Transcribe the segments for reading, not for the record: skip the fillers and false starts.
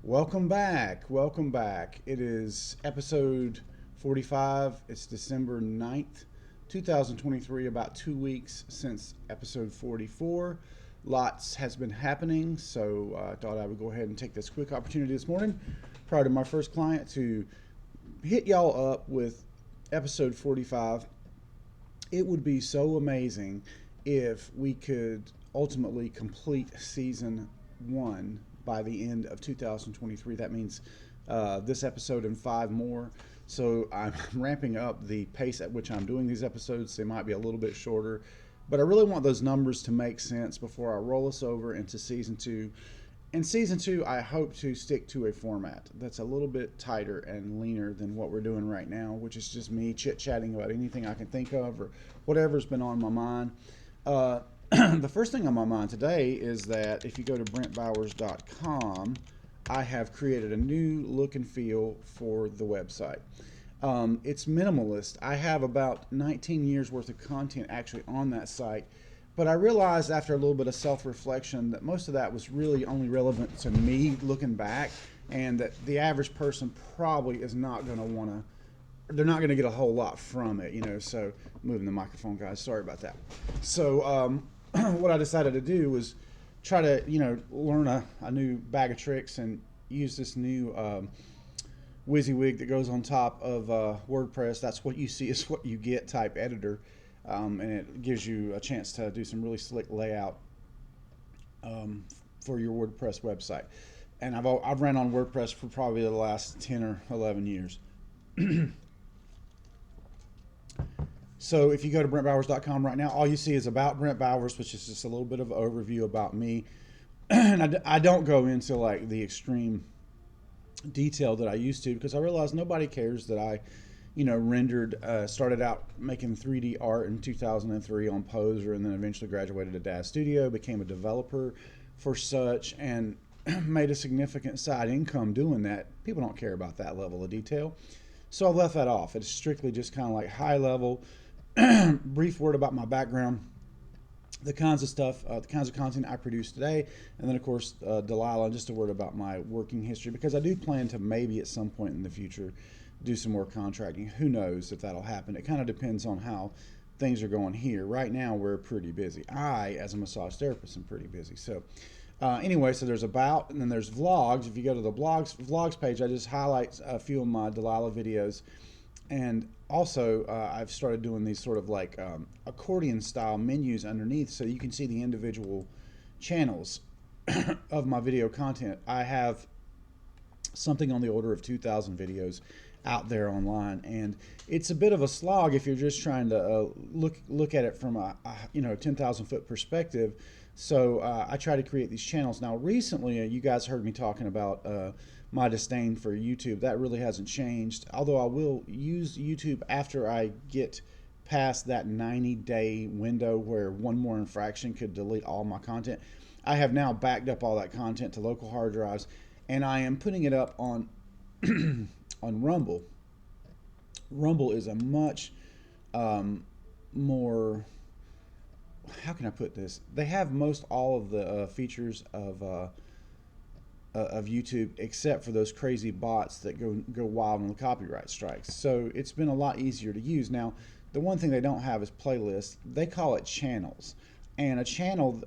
Welcome back. Welcome back. It is episode 45. It's December 9th, 2023, about 2 weeks since episode 44. Lots has been happening, so I thought I would go ahead and take this quick opportunity this morning prior to my first client to hit y'all up with episode 45. It would be so amazing if we could ultimately complete season one by the end of 2023. That means this episode and five more. So I'm ramping up the pace at which I'm doing these episodes. They might be a little bit shorter, but I really want those numbers to make sense before I roll us over into season two. In season two, I hope to stick to a format that's a little bit tighter and leaner than what we're doing right now, which is just me chit-chatting about anything I can think of or whatever's been on my mind. The first thing on my mind today is that if you go to brentbowers.com, I have created a new look and feel for the website. It's minimalist. I have about 19 years worth of content actually on that site, but I realized after a little bit of self-reflection that most of that was really only relevant to me looking back, and that the average person probably is not going to want to, they're not going to get a whole lot from it, so moving the microphone, guys, sorry about that. So what I decided to do was try to, learn a new bag of tricks and use this new WYSIWYG that goes on top of WordPress. That's what you see is what you get type editor, and it gives you a chance to do some really slick layout for your WordPress website. And I've ran on WordPress for probably the last 10 or 11 years. So if you go to brentbowers.com right now, all you see is about Brent Bowers, which is just a little bit of an overview about me. And I don't go into like the extreme detail that I used to, because I realized nobody cares that I, started out making 3D art in 2003 on Poser, and then eventually graduated to DAZ Studio, became a developer for such, and made a significant side income doing that. People don't care about that level of detail. So I left that off. It's strictly just kind of like high level, brief word about my background, the kinds of stuff, the kinds of content I produce today, and then of course Delilah, just a word about my working history, because I do plan to maybe at some point in the future do some more contracting. Who knows if that'll happen? It kind of depends on how things are going here. Right now we're pretty busy. I, as a massage therapist, am pretty busy. So anyway, so there's about, and then there's vlogs. If you go to the vlogs page, I just highlight a few of my Delilah videos. And also, I've started doing these sort of like accordion style menus underneath, so you can see the individual channels of my video content. I have something on the order of 2,000 videos out there online, and it's a bit of a slog if you're just trying to look at it from a 10,000 foot perspective. So I try to create these channels. Now recently, you guys heard me talking about my disdain for YouTube. That really hasn't changed, although I will use YouTube after I get past that 90-day window where one more infraction could delete all my content. I have now backed up all that content to local hard drives, and I am putting it up on on Rumble. Rumble is a much more, how can I put this? They have most all of the features of YouTube, except for those crazy bots that go wild on the copyright strikes. So it's been a lot easier to use. Now, the one thing they don't have is playlists. They call it channels. And a channel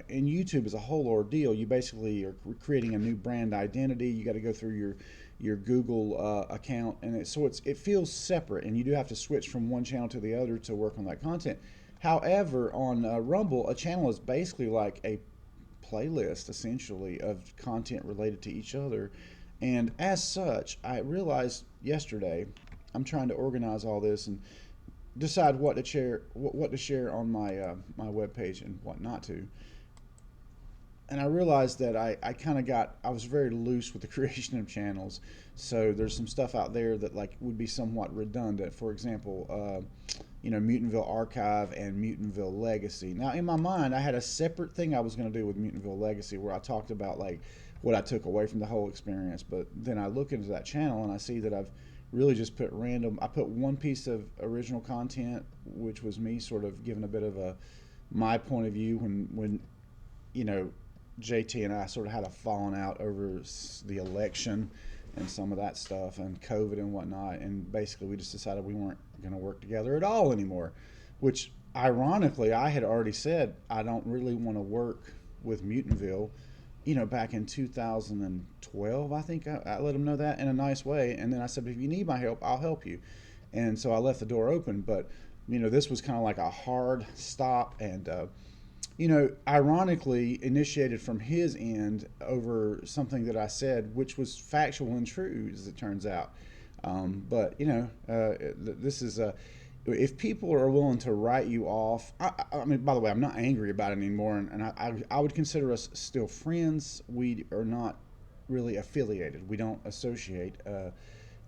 in YouTube is a whole ordeal. You basically are creating a new brand identity. You got to go through your Google account, and it feels separate, and you do have to switch from one channel to the other to work on that content. However, on Rumble, a channel is basically like a playlist, essentially, of content related to each other. And as such, I realized yesterday, I'm trying to organize all this and decide what to share on my my webpage and what not to. And I realized that I was very loose with the creation of channels. So there's some stuff out there that like would be somewhat redundant. For example, Mutantville Archive and Mutantville Legacy. Now, in my mind, I had a separate thing I was going to do with Mutantville Legacy where I talked about like what I took away from the whole experience. But then I look into that channel and I see that I've really just put I put one piece of original content, which was me sort of giving a bit of my point of view when JT and I sort of had a falling out over the election and some of that stuff and COVID and whatnot. And basically, we just decided we weren't going to work together at all anymore, which ironically, I had already said I don't really want to work with Mutantville, back in 2012. I think I let him know that in a nice way. And then I said, if you need my help, I'll help you. And so I left the door open. But, this was kind of like a hard stop. And, ironically initiated from his end over something that I said, which was factual and true, as it turns out. But this is if people are willing to write you off. I mean, by the way, I'm not angry about it anymore, and I would consider us still friends. We are not really affiliated. We don't associate.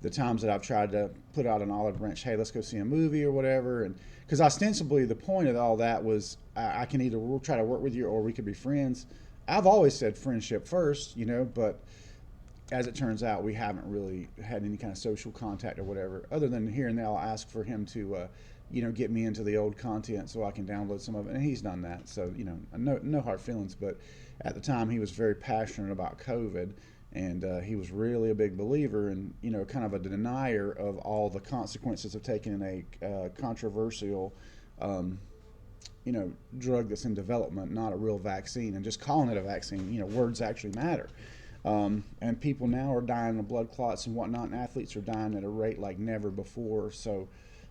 The times that I've tried to put out an olive branch, hey, let's go see a movie or whatever, and because ostensibly the point of all that was I can either we'll try to work with you or we could be friends. I've always said friendship first, but as it turns out, we haven't really had any kind of social contact or whatever, other than here and there I'll ask for him to, get me into the old content so I can download some of it, and he's done that. So, no hard feelings. But at the time, he was very passionate about COVID, and he was really a big believer and, kind of a denier of all the consequences of taking a controversial, drug that's in development, not a real vaccine, and just calling it a vaccine. Words actually matter. And people now are dying of blood clots and whatnot, and athletes are dying at a rate like never before. So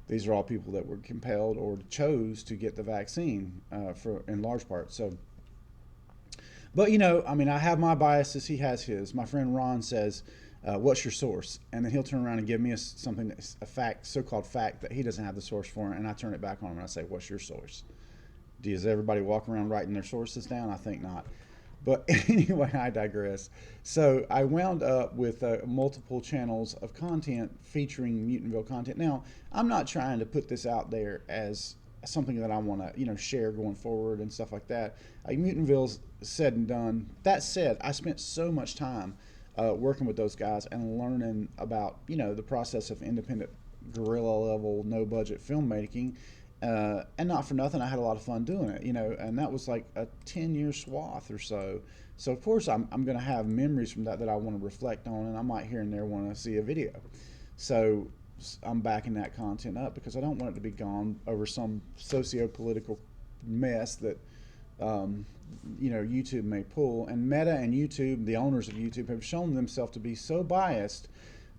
these are all people that were compelled or chose to get the vaccine for in large part. So, but I have my biases. He has his. My friend Ron says, "What's your source?" And then he'll turn around and give me something that's a fact, so-called fact that he doesn't have the source for, and I turn it back on him and I say, "What's your source?" Does everybody walk around writing their sources down? I think not. But anyway, I digress. So I wound up with multiple channels of content featuring Mutantville content. Now, I'm not trying to put this out there as something that I want to, share going forward and stuff like that. Like Mutantville's said and done. That said, I spent so much time working with those guys and learning about, the process of independent guerrilla level, no budget filmmaking. And not for nothing, I had a lot of fun doing it, and that was like a 10-year swath or so. So, of course, I'm going to have memories from that I want to reflect on, and I might here and there want to see a video. So I'm backing that content up because I don't want it to be gone over some socio-political mess that, YouTube may pull. And Meta and YouTube, the owners of YouTube, have shown themselves to be so biased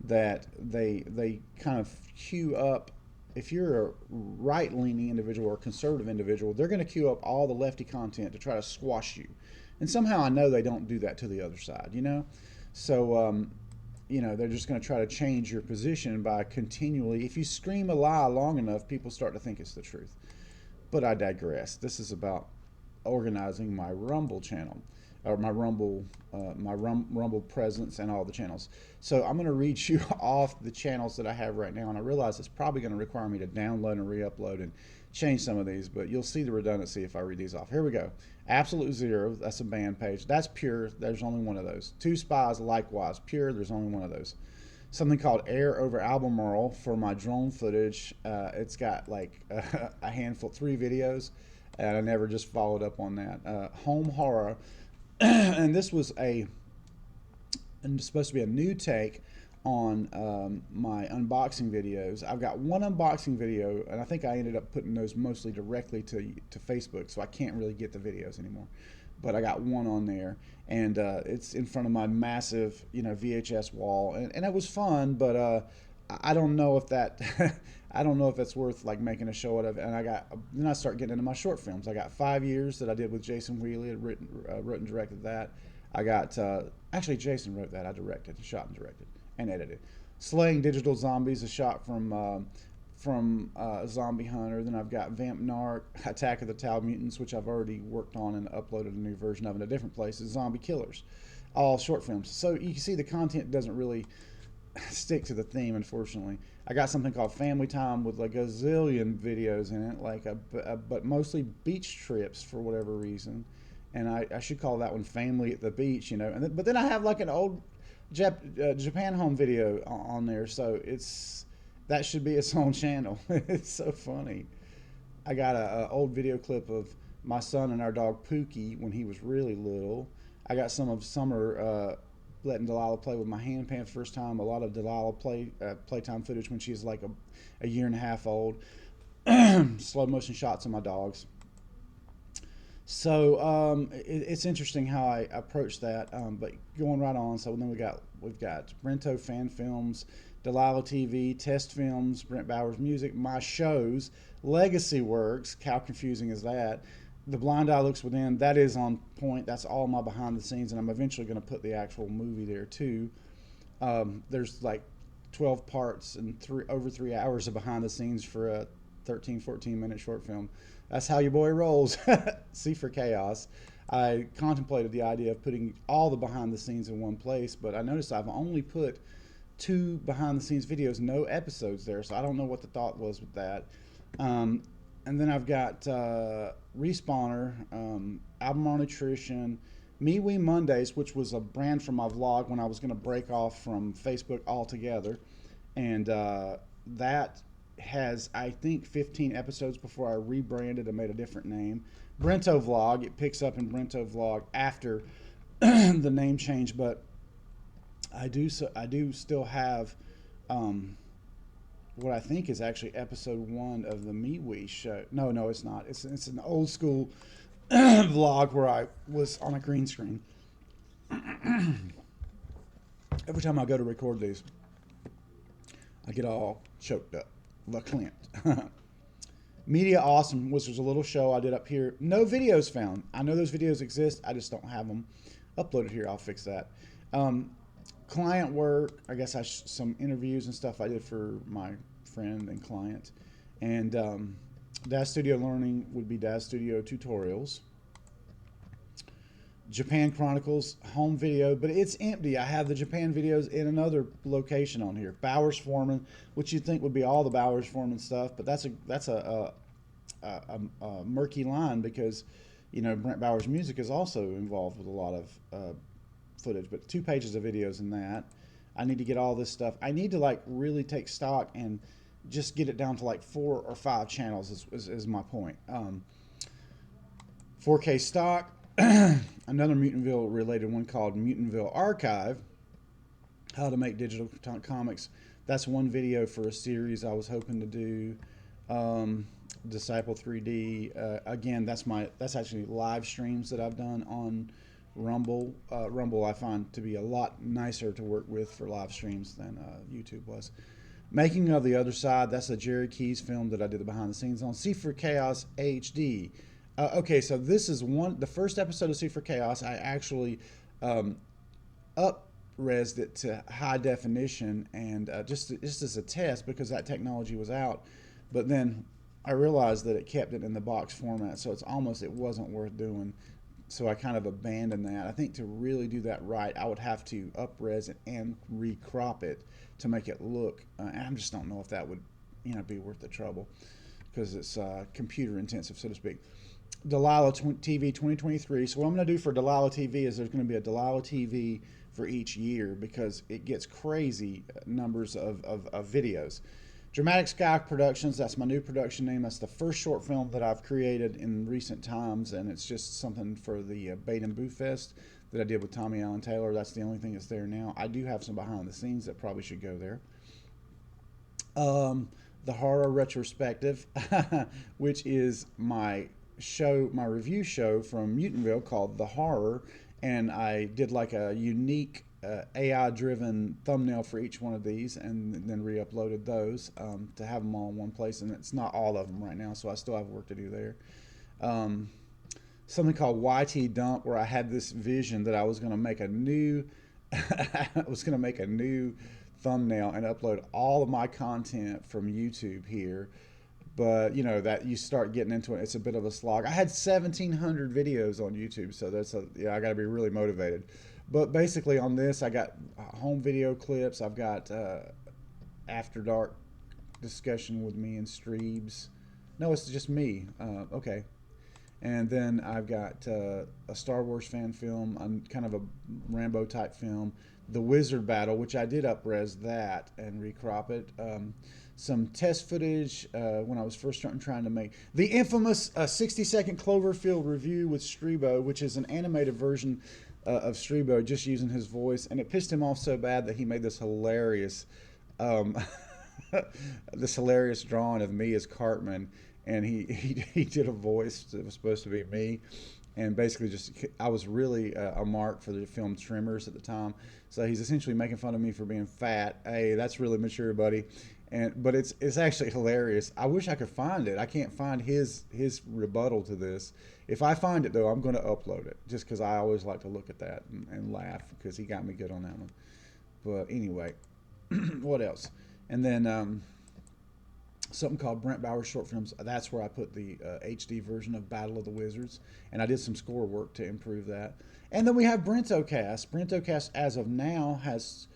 that they kind of queue up. If you're a right-leaning individual or a conservative individual, they're going to queue up all the lefty content to try to squash you. And somehow I know they don't do that to the other side, So, they're just going to try to change your position by continually, if you scream a lie long enough, people start to think it's the truth. But I digress. This is about organizing my Rumble channel, or my Rumble presence and all the channels. So I'm going to read you off the channels that I have right now, and I realize it's probably going to require me to download and re-upload and change some of these, but you'll see the redundancy if I read these off. Here we go. Absolute Zero, that's a band page. That's Pure, there's only one of those. Two Spies, likewise. Pure, there's only one of those. Something called Air Over Albemarle for my drone footage. It's got like a handful, 3 videos, and I never just followed up on that. Home Horror, and this was supposed to be a new take on my unboxing videos. I've got one unboxing video, and I think I ended up putting those mostly directly to Facebook, so I can't really get the videos anymore. But I got one on there, and it's in front of my massive, VHS wall, and it was fun. But I don't know if that, I don't know if it's worth like making a show out of it. And then I start getting into my short films. I got 5 years that I did with Jason Wheely, wrote and directed that. I got actually Jason wrote that. I directed, shot and directed, and edited. Slaying Digital Zombies, a shot from Zombie Hunter. Then I've got Vamp Narc, Attack of the Tau Mutants, which I've already worked on and uploaded a new version of in a different places. Zombie Killers, all short films. So you can see the content doesn't really stick to the theme, unfortunately. I got something called Family Time with like a zillion videos in it, but mostly beach trips for whatever reason. And I should call that one Family at the Beach, but then I have like an old Japan home video on there, so that should be its own channel. It's so funny. I got a old video clip of my son and our dog Pookie when he was really little. I got some of Summer letting Delilah play with my hand pan first time. A lot of Delilah playtime footage when she's like a year and a half old. Slow motion shots of my dogs. So it's interesting how I approach that. But going right on, so then we've got Brento fan films, Delilah TV, test films, Brent Bowers music, my shows, legacy works. How confusing is that? The Blind Eye Looks Within, that is on point. That's all my behind the scenes, and I'm eventually going to put the actual movie there too. There's like 12 parts and over 3 hours of behind the scenes for a 13, 14-minute short film. That's how your boy rolls. C for Chaos. I contemplated the idea of putting all the behind the scenes in one place, but I noticed I've only put 2 behind the scenes videos, no episodes there, so I don't know what the thought was with that. And then I've got Respawner, Albemarle Nutrition, MeWe Mondays, which was a brand for my vlog when I was going to break off from Facebook altogether. And that has, I think, 15 episodes before I rebranded and made a different name. Brento Vlog, it picks up in Brento Vlog after the name change, but I do still have what I think is actually episode 1 of the MeWe show. No, it's not. It's an old school vlog where I was on a green screen. Every time I go to record these, I get all choked up. Verklempt. Media Awesome, which was a little show I did up here. No videos found. I know those videos exist. I just don't have them uploaded here. I'll fix that. Client work. I guess some interviews and stuff I did for my friend and client. And Daz Studio Learning would be Daz Studio Tutorials. Japan Chronicles home video, but it's empty. I have the Japan videos in another location on here. Bowers Foreman, which you'd think would be all the Bowers Foreman stuff, but that's a murky line because, you know, Brent Bowers music is also involved with a lot of footage. But 2 pages of videos in that. I need to get all this stuff. I need to like really take stock and just get it down to like 4 or 5 channels is my point. 4K stock. Another Mutantville related one called Mutantville Archive, how to make digital comics. That's one video for a series I was hoping to do. Disciple 3D, again, that's actually live streams that I've done on Rumble. Rumble I find to be a lot nicer to work with for live streams than YouTube was. Making of the Other Side, that's a Jerry Keys film that I did the behind the scenes on. C for Chaos HD. Okay, so this is the first episode of C for Chaos. I actually up-resed it to high definition and just as a test because that technology was out. But then I realized that it kept it in the box format, so it wasn't worth doing. So I kind of abandoned that. I think to really do that right, I would have to up-res it and recrop it to make it look. And I just don't know if that would, be worth the trouble because it's computer intensive, so to speak. Delilah TV 2023. So what I'm going to do for Delilah TV is there's going to be a Delilah TV for each year because it gets crazy numbers of videos. Dramatic Sky Productions, that's my new production name. That's the first short film that I've created in recent times, and it's just something for the Bait and Boo Fest that I did with Tommy Allen Taylor. That's the only thing that's there now. I do have some behind the scenes that probably should go there. The Horror Retrospective, which is my review show from Mutantville called The Horror, and I did like a unique AI-driven thumbnail for each one of these and then re-uploaded those to have them all in one place, and it's not all of them right now, so I still have work to do there. Something called YT Dump, where I had this vision that I was going to make a new thumbnail and upload all of my content from YouTube here. But that you start getting into it, it's a bit of a slog. I had 1,700 videos on YouTube, so I got to be really motivated. But basically on this, I got home video clips. I've got after dark discussion with me and Streebs. No, it's just me. Okay. And then I've got a Star Wars fan film, kind of a Rambo type film. The Wizard Battle, which I did up-res that and recrop it. Some test footage when I was first trying to make the infamous 60-second Cloverfield review with Strebo, which is an animated version of Strebo just using his voice, and it pissed him off so bad that he made this hilarious, um, this hilarious drawing of me as Cartman, and he did a voice that was supposed to be me, and basically just I was really a mark for the film Tremors at the time, so he's essentially making fun of me for being fat. Hey, that's really mature, buddy. But it's actually hilarious. I wish I could find it. I can't find his rebuttal to this. If I find it though, I'm going to upload it just because I always like to look at that and laugh because he got me good on that one. But anyway, what else? And then something called Brent Bowers Short Films. That's where I put the HD version of Battle of the Wizards, and I did some score work to improve that. And then we have Brentocast. Brentocast, as of now, has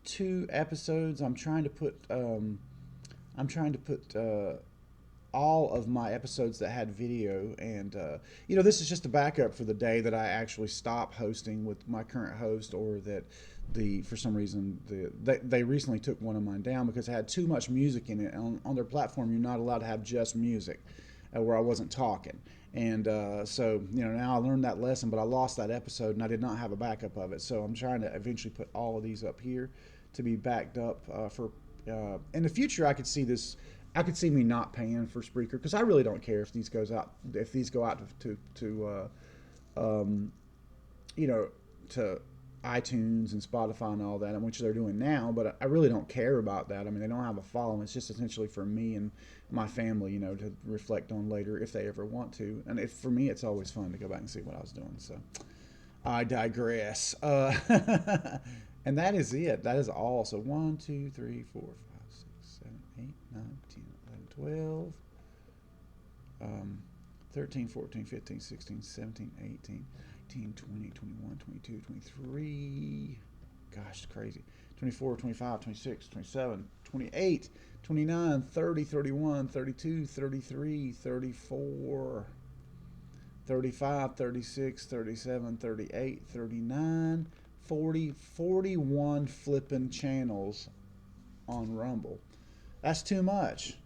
2 episodes. I'm trying to put all of my episodes that had video, and this is just a backup for the day that I actually stop hosting with my current host, or that for some reason they recently took one of mine down because it had too much music in it. On their platform, you're not allowed to have just music, where I wasn't talking. And so now I learned that lesson, but I lost that episode and I did not have a backup of it. So I'm trying to eventually put all of these up here to be backed up for in the future. I could see me not paying for Spreaker because I really don't care if these go out to to iTunes and Spotify and all that, which they're doing now. But I really don't care about that. I mean, they don't have a following. It's just essentially for me and my family, to reflect on later if they ever want to. And for me, it's always fun to go back and see what I was doing. So I digress. And that is it. That is all. So 1, 2, 3, 4, 5, 6, 7, 8, 9, 10, 11, 12, 13, 14, 15, 16, 17, 18, 19, 20, 21, 22, 23. Gosh, it's crazy. 24, 25, 26, 27, 28, 29, 30, 31, 32, 33, 34, 35, 36, 37, 38, 39, 40, 41 flipping channels on Rumble. That's too much.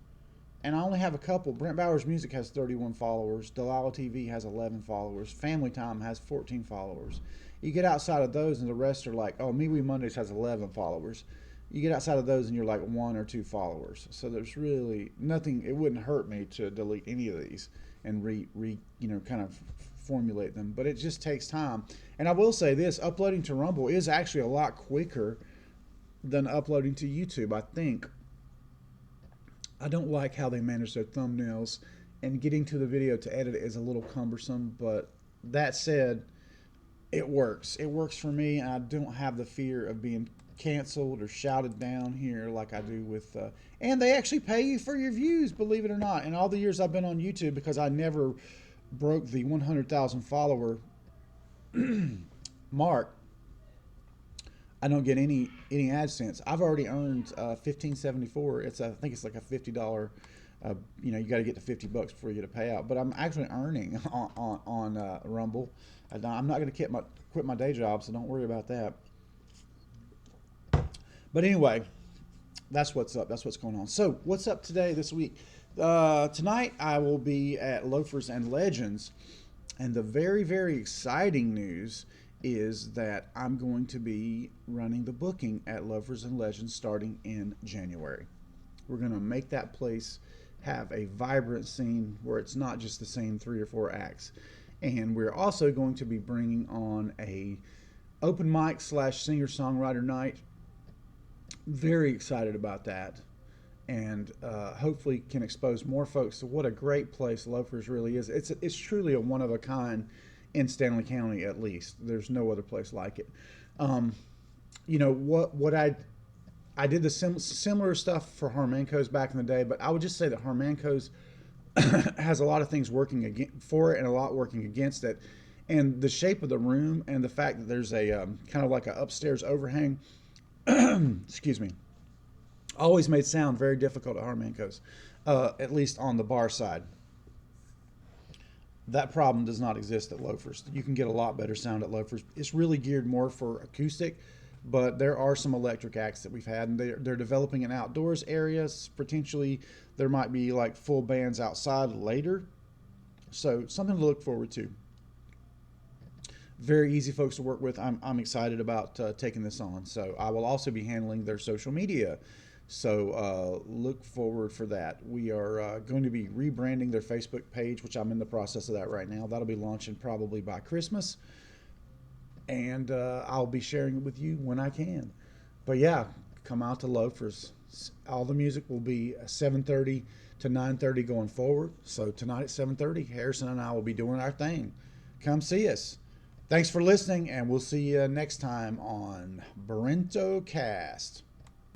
And I only have a couple. Brent Bowers Music has 31 followers. Delilah TV has 11 followers. Family Time has 14 followers. You get outside of those and the rest are like, MeWe Mondays has 11 followers. You get outside of those and you're like 1 or 2 followers. So there's really nothing. It wouldn't hurt me to delete any of these and kind of formulate them. But it just takes time. And I will say this, uploading to Rumble is actually a lot quicker than uploading to YouTube, I think. I don't like how they manage their thumbnails, and getting to the video to edit it is a little cumbersome, but that said, it works. It works for me, and I don't have the fear of being canceled or shouted down here like I do with and they actually pay you for your views, believe it or not. In all the years I've been on YouTube, because I never broke the 100,000 follower mark, I don't get any AdSense. I've already earned $15.74. I think it's like a $50. You got to get to $50 before you get a payout. But I'm actually earning on Rumble. I'm not going to quit my day job, so don't worry about that. But anyway, that's what's up. That's what's going on. So what's up this week? Tonight I will be at Loafers and Legends, and the very, very exciting news is that I'm going to be running the booking at Loafers and Legends starting in January. We're going to make that place have a vibrant scene where it's not just the same 3 or 4 acts. And we're also going to be bringing on a open mic / singer-songwriter night. Very excited about that. And hopefully can expose more folks to what a great place Loafers really is. It's truly a one-of-a-kind in Stanley County, at least. There's no other place like it. What I did the similar stuff for Harmanco's back in the day, but I would just say that Harmanco's has a lot of things working for it and a lot working against it. And the shape of the room and the fact that there's a kind of like an upstairs overhang, excuse me, always made sound very difficult at Harmanco's, at least on the bar side. That problem does not exist at Loafers. You can get a lot better sound at Loafers. It's really geared more for acoustic, but there are some electric acts that we've had, and they're developing an outdoors area. Potentially, there might be like full bands outside later. So something to look forward to. very easy folks to work with. I'm excited about taking this on. So I will also be handling their social media. So look forward for that. We are going to be rebranding their Facebook page, which I'm in the process of that right now. That'll be launching probably by Christmas, and I'll be sharing it with you when I can. But yeah, come out to Loafers. All the music will be 7:30 to 9:30 going forward. So tonight at 7:30, Harrison and I will be doing our thing. Come see us. Thanks for listening, and we'll see you next time on Brentocast.